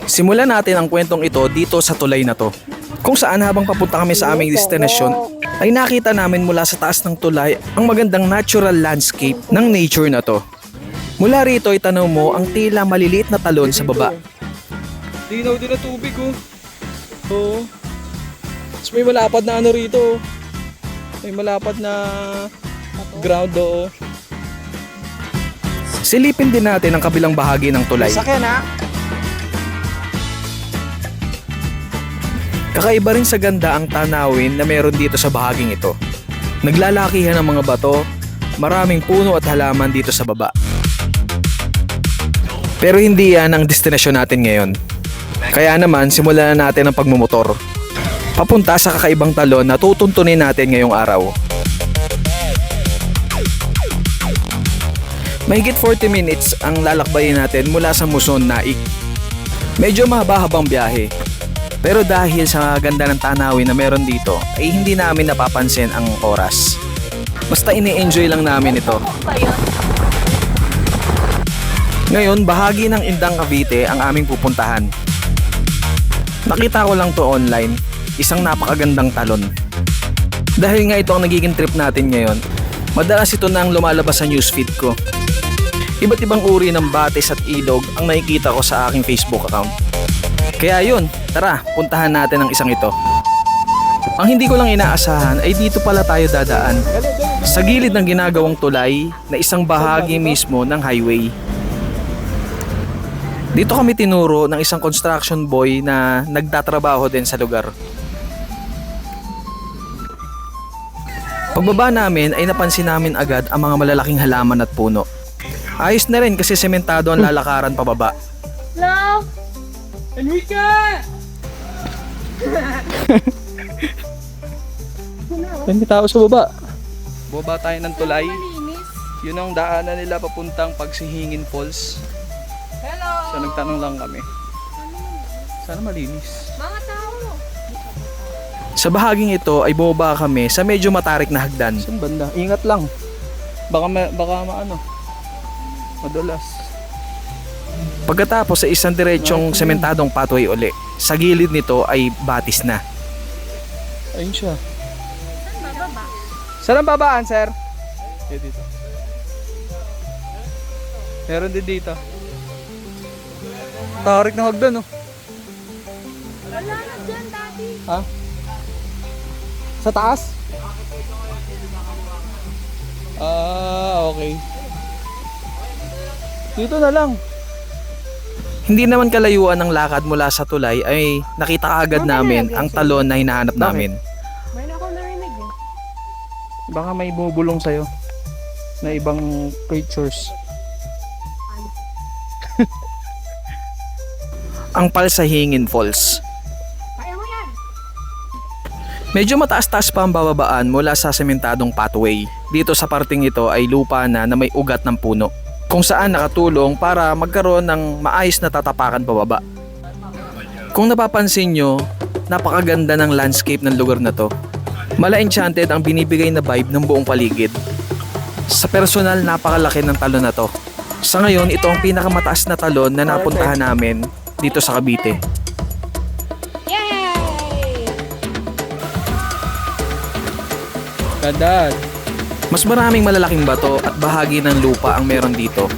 Simulan natin ang kwentong ito dito sa tulay na to. Kung saan habang papunta kami sa aming destinasyon ay nakita namin mula sa taas ng tulay ang magandang natural landscape ng nature na to. Mula rito ay tanaw mo ang tila maliliit na talon sa baba. Linaw din na tubig oh. Oo. Tapos may malapad na ano rito. May malapad na ground oh. Silipin din natin ang kabilang bahagi ng tulay. Sakyan ha? Kakaiba rin sa ganda ang tanawin na meron dito sa bahaging ito. Naglalakihan ang mga bato, maraming puno at halaman dito sa baba. Pero hindi yan ang destinasyon natin ngayon. Kaya naman simulan na natin ang pagmumotor. Papunta sa kakaibang talon na tutuntunin natin ngayong araw. Mahigit 40 minutes ang lalakbayin natin mula sa Muson, Naik. Medyo mahaba-habang biyahe. Pero dahil sa ganda ng tanawin na meron dito, ay hindi namin napapansin ang oras. Basta ini-enjoy lang namin ito. Ngayon, bahagi ng Indang Cavite ang aming pupuntahan. Nakita ko lang to online, isang napakagandang talon. Dahil nga ito ang nagiging trip natin ngayon, madalas ito na ang lumalabas sa newsfeed ko. Iba't ibang uri ng batis at ilog ang nakikita ko sa aking Facebook account. Kaya yun, tara, puntahan natin ang isang ito. Ang hindi ko lang inaasahan ay dito pala tayo dadaan. Sa gilid ng ginagawang tulay na isang bahagi mismo ng highway. Dito kami tinuro ng isang construction boy na nagtatrabaho din sa lugar. Pagbaba namin ay napansin namin agad ang mga malalaking halaman at puno. Ayos na rin kasi sementado ang lalakaran pababa. Hello? Enrique! May tao sa baba. Baba tayo ng tulay. Malinis. Yun ang daanan nila papuntang Pagsihingin Falls. Hello? So nagtanong lang kami. Sana malinis. Mga tao. Sa bahaging ito ay bumaba kami sa medyo matarik na hagdan. Saan banda? Ingat lang. Baka maano. Madulas. Pagkatapos sa isang diretsong sementadong pathway uli, sa gilid nito ay batis na. Ayun siya. Saan bababa? Saan ang babaan, sir? Dito. Meron din dito. Tarik ng hagdan, oh. Wala na dyan, daddy. Ha? Sa taas? Okay. Dito na lang. Hindi naman kalayuan ng lakad mula sa tulay ay nakita kaagad namin ang talon na hinahanap namin. Mayroon ako narinig eh. Baka may bumubulong sa'yo na ibang creatures. Ang Pagsihingin Falls. Kaya mo yan. Medyo mataas-taas pa ang bababaan mula sa sementadong pathway. Dito sa parting ito ay lupa na may ugat ng puno, kung saan nakatulong para magkaroon ng maayos na tatapakan pababa. Kung napapansin nyo, napakaganda ng landscape ng lugar na to. Mala-enchanted ang binibigay na vibe ng buong paligid. Sa personal, napakalaki ng talon na to. Sa ngayon, ito ang pinakamataas na talon na napuntahan namin dito sa Cavite. Yay! Ganda. Mas maraming malalaking bato at bahagi ng lupa ang meron dito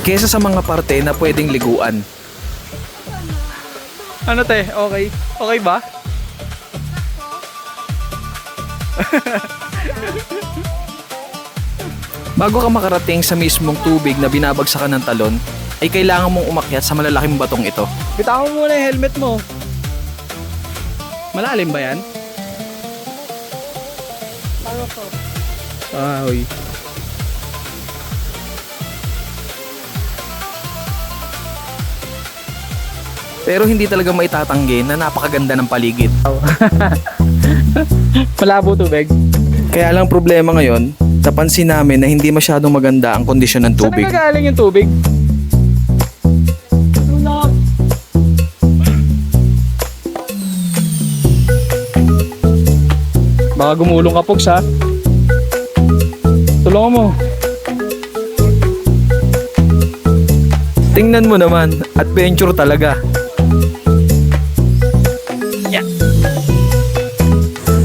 kesa sa mga parte na pwedeng liguan. Ano te? Okay? Okay ba? Bago ka makarating sa mismong tubig na binabagsakan ng talon, ay kailangan mong umakyat sa malalaking batong ito. Bitawan mo muna yung helmet mo. Malalim ba yan? Bago ko. Uy. Pero hindi talaga maitatanggi na napakaganda ng paligid. Malabo tubig. Kaya lang problema ngayon, napansin namin na hindi masyadong maganda ang kondisyon ng tubig. Saan nagagaling yung tubig? Baka gumulong ka, Pogs, ha? Tulungan mo. Tingnan mo naman, adventure talaga.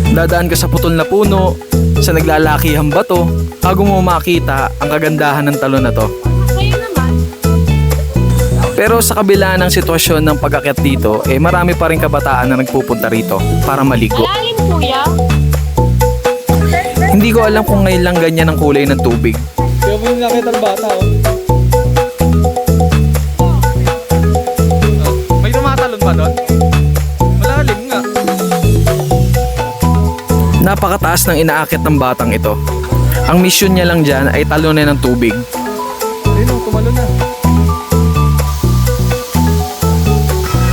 Dadaan ka sa putol na puno, sa naglalakihang bato, bago mo makita ang kagandahan ng talon na to. Kayo naman. Pero sa kabila ng sitwasyon ng pag-akyat dito, marami pa rin kabataan na nagpupunta rito para maligo. Malalim, kuya. Hindi ko alam kung ngayon lang ganyan ang kulay ng tubig. Kaya mo yung nakita ng bata, oh. May tumatalon pa doon? Malalim nga. Napakataas ng inaakit ng batang ito. Ang misyon niya lang dyan ay talunin ng tubig. Ayun, oh, tumalon na.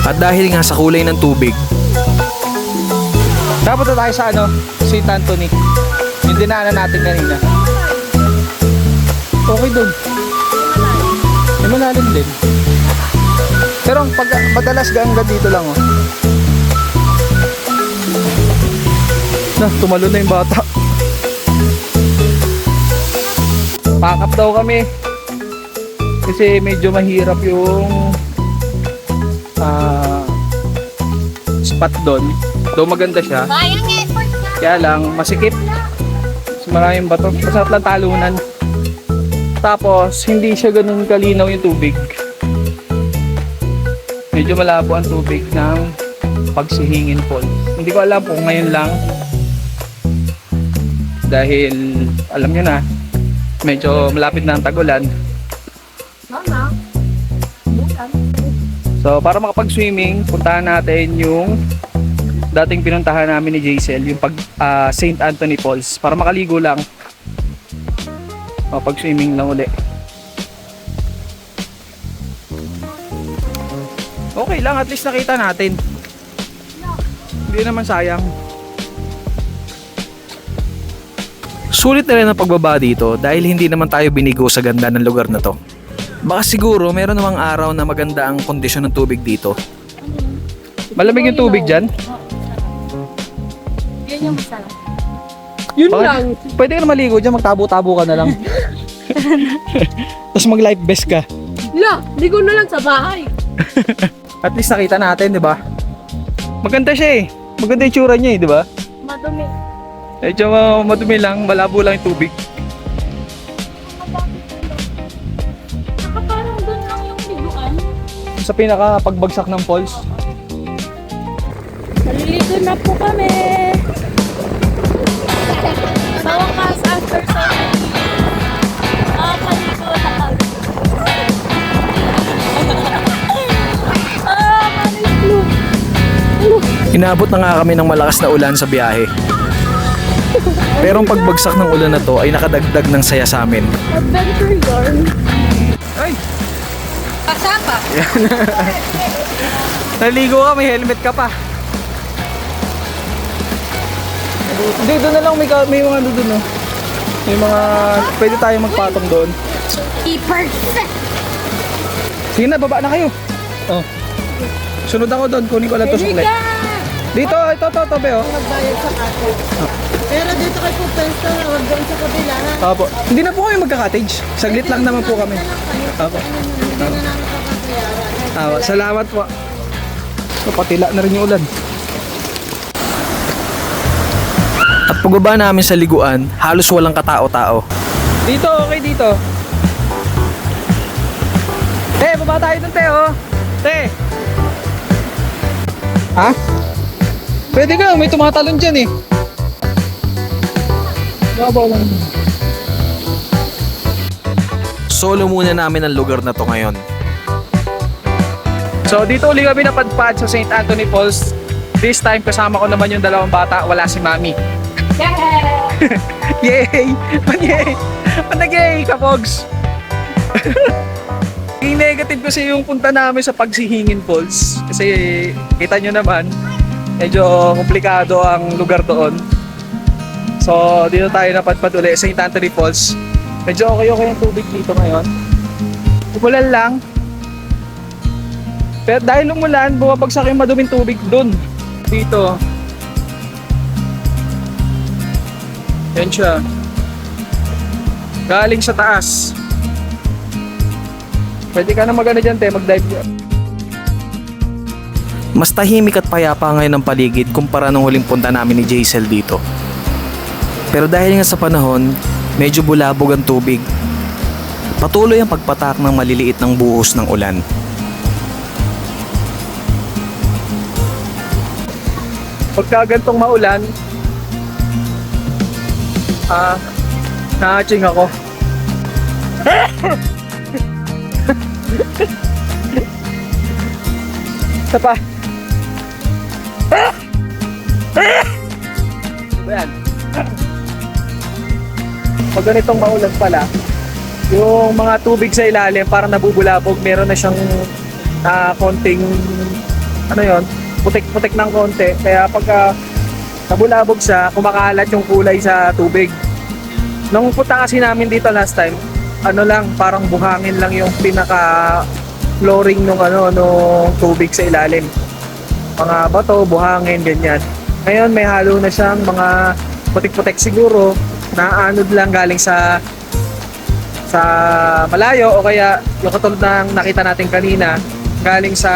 At dahil nga sa kulay ng tubig, Dapat na tayo sa St. Anthony. Yung dinaanan natin kanina. Okay dun. May malalim din. Pero pag madalas hanggang dito lang, oh. Tumalon na yung bata. Pack up daw kami. Kasi medyo mahirap yung spot doon. Though maganda siya. Sayang effort na. Kaya lang, masikip. Mas maraming bato. Masarap lang talunan. Tapos, hindi siya ganun kalinaw yung tubig. Medyo malabo ang tubig ng Pagsihingin Falls. Hindi ko alam kung ngayon lang. Dahil, alam nyo na, medyo malapit na ang tag-ulan. Mama. Bulan. So, para makapag-swimming, puntahan natin yung dating pinuntahan namin ni Jaisel, yung St. Anthony Falls, para makaligo lang. Makapag-swimming lang uli. Okay lang, at least nakita natin. Hindi naman sayang. sulit na rin ang pagbaba dito dahil hindi naman tayo binigo sa ganda ng lugar na to. Baka siguro meron namang araw na maganda ang kondisyon ng tubig dito. Malamig yung tubig dyan? Yan yung masarap. Yun lang. Pwede ka na maligo dyan, magtabo-tabo ka na lang. Tapos mag-life vest ka. La, ligo na lang sa bahay. At least nakita natin, di ba? Maganda siya eh. Maganda yung tsura niya eh, di ba? Madumi. Medyo madumi lang, malabo lang yung tubig. Saka parang doon lang yung liguan. Sa pinaka pagbagsak ng falls. Naliligo na po kami. Sa wakas, after so many years, nakakaligo na kami. Manis blue. Inabot na nga kami ng malakas na ulan sa biyahe. Pero ang pagbagsak ng ulan na to ay nakadagdag ng saya sa amin. Adventure yarn. Ay! Pasapa. Naligo ka, may helmet ka pa. Hindi, doon na lang may mga ano doon, no? May mga, pwede tayo magpatong doon. Perfect. Sige na, baba na kayo. Oh. Sunod ako doon, kunin ko lang to suklet. Dito, ito, be, oh. Magbayad sa cottage. Pero dito kayo po pwesto na wag doon sa kabila. Apo. Hindi na po kami magka-cottage. Saglit lang naman po kami. Apo. Apo. Salamat po. So, patila na rin yung ulan. At pagbaba namin sa liguan, halos walang katao-tao. Dito, okay dito. Te, baba tayo dun, te, oh. Te. Ha? Pwede ka, may tumatalon dyan eh. Babaw lang. Solo muna namin ang lugar na to ngayon. So, dito uli kami napadpad sa St. Anthony Falls. This time, kasama ko naman yung dalawang bata. Wala si Mami. Yay! Yay! Panagay ka, Pogs! Yung negative kasi yung punta namin sa Pagsihingin Falls. Kasi kita nyo naman, medyo komplikado ang lugar doon. So, dito tayo napadpad ulit sa St. Anthony Falls. Medyo okay yung tubig dito ngayon. Umulan lang. Pero dahil umulan, bumabagsak yung maduming tubig doon. Dito. Yan siya. Galing sa taas. Pwede ka na magana dyan, te, mag-dive dyan. Mas tahimik at payapa ngayon ang paligid kumpara nung huling punta namin ni Jaisel dito. Pero dahil nga sa panahon, medyo bulabog ang tubig. Patuloy ang pagpatak ng maliliit ng buhos ng ulan. Pagka gantong maulan, na-aching ako. Isa pa. Ano yan? Pag ganitong maulan pala, yung mga tubig sa ilalim parang nabubulabog, meron na siyang konting ano yon, putik-putik ng konti. Kaya pagka nabulabog siya, kumakalat yung kulay sa tubig. Nung punta kasi namin dito last time, ano lang, parang buhangin lang yung pinaka flooring nung tubig sa ilalim. Mga bato, buhangin, ganyan. Ngayon may halo na siyang mga putik-putik siguro na anod lang galing sa malayo, o kaya yung katulad ng nakita natin kanina, galing sa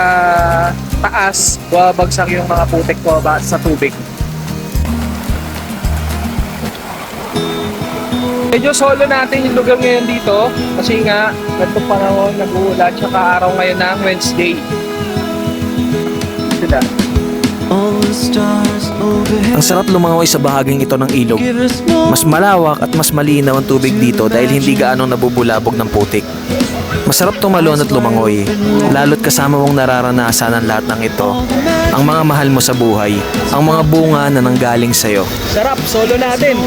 taas, babagsak yung mga putik sa tubig. Medyo solo natin yung lugar ngayon dito kasi nga ganitong panahon, nag-uulan, tsaka araw ngayon ng Wednesday. Sila. Ang sarap lumangoy sa bahaging ito ng ilog. Mas malawak at mas malinaw ang tubig dito dahil hindi gaanong nabubulabog ng putik. Masarap tumalon at lumangoy, lalo't kasama mong nararanasan ang lahat ng ito. Ang mga mahal mo sa buhay, ang mga bunga na nanggaling sa'yo. Sarap, solo natin.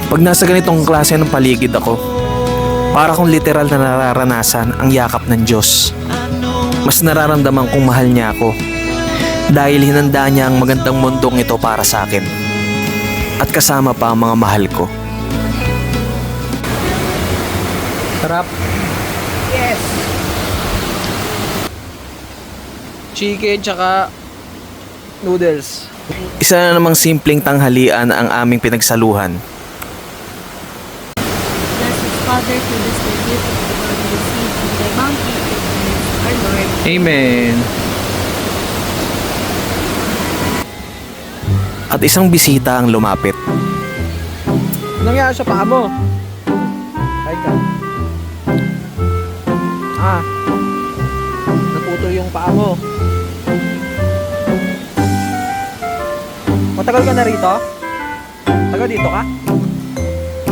Pag nasa ganitong klase ng paligid ako, para kong literal na nararanasan ang yakap ng Diyos. Mas nararamdaman kong mahal niya ako dahil hinanda niya ang magandang mundong ito para sa akin at kasama pa ang mga mahal ko. Sarap. Yes. Chicken tsaka noodles. Isa na namang simpleng tanghalian ang aming pinagsaluhan. Bless His Father to this the gift of the Lord we receive from thy bounty, our Lord. Amen. At isang bisita ang lumapit. Nangyari sa paa mo? Ay ka. Naputol yung paa mo. Matagal ka na rito? Taga dito ka?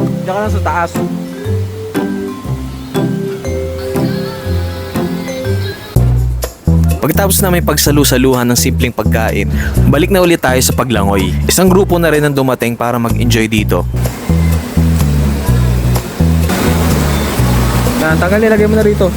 Diyan ka lang sa taas. Pagkatapos namin pagsalu-saluhan ng simpleng pagkain, balik na ulit tayo sa paglangoy. Isang grupo na rin ang dumating para mag-enjoy dito. Tagal, nilagay mo na rito.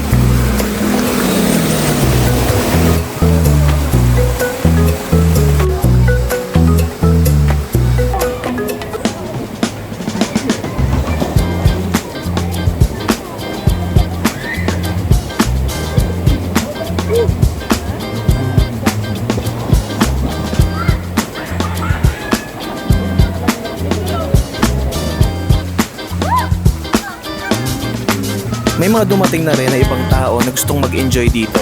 May mga dumating na rin na ibang tao na gustong mag-enjoy dito.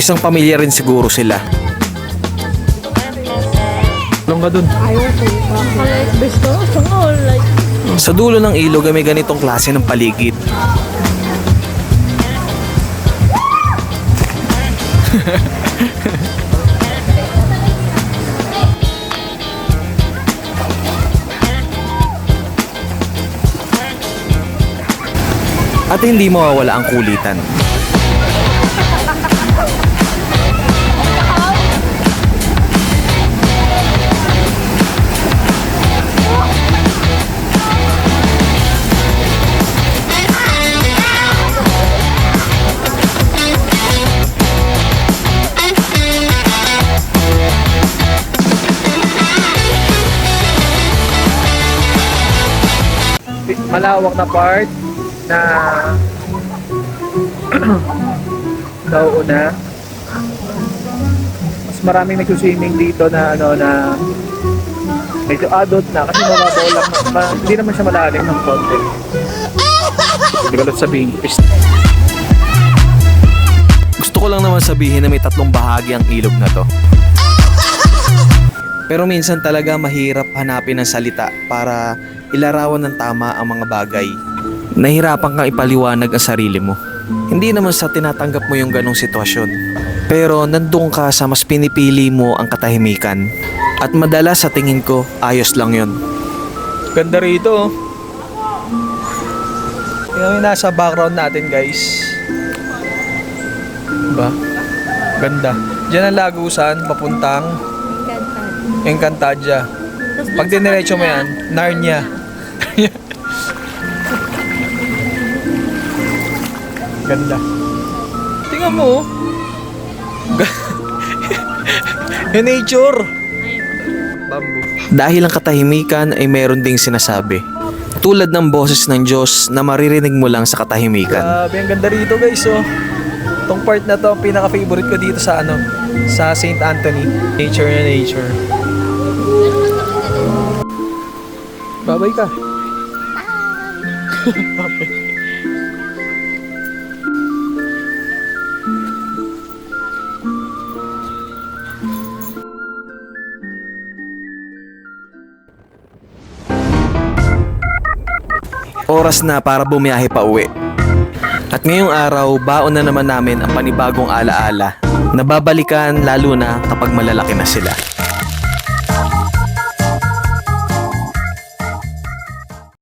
Isang pamilya rin siguro sila. Long ka dun. Like besto, like Sa dulo ng ilog ay may ganitong klase ng paligid. At hindi mawawala ang kulitan. Malawak na part na nauuna. Mas maraming nagsuswimming dito na na medyo adult na kasi mababaw lang, hindi naman siya malalim ng konti. Hindi ko lang sabihin. Gusto ko lang naman sabihin na may 3 bahagi ang ilog na to. Pero minsan talaga mahirap hanapin ng salita para ilarawan ng tama ang mga bagay. Nahirapan kang ipaliwanag ang sarili mo. Hindi naman sa tinatanggap mo yung ganong sitwasyon. Pero nandun ka sa mas pinipili mo ang katahimikan. At madalas sa tingin ko, ayos lang yun. Ganda rito. Yung nasa background natin, guys. Diba? Ganda. Diyan ang lagusan, papuntang Encantadia. Pag diniretso mo yan, Narnia. Ganda. Tingnan mo. Yung nature. Bamboo. Dahil ang katahimikan ay meron ding sinasabi. Tulad ng boses ng Diyos na maririnig mo lang sa katahimikan. Grabe, ang ganda rito, guys. Oh. Itong part na to, pinaka-favorite ko dito sa sa St. Anthony. Nature na nature. Babay ka. Babay. Oras na para bumiyahe pa uwi. At ngayong araw, baon na naman namin ang panibagong alaala na babalikan lalo na kapag malalaki na sila.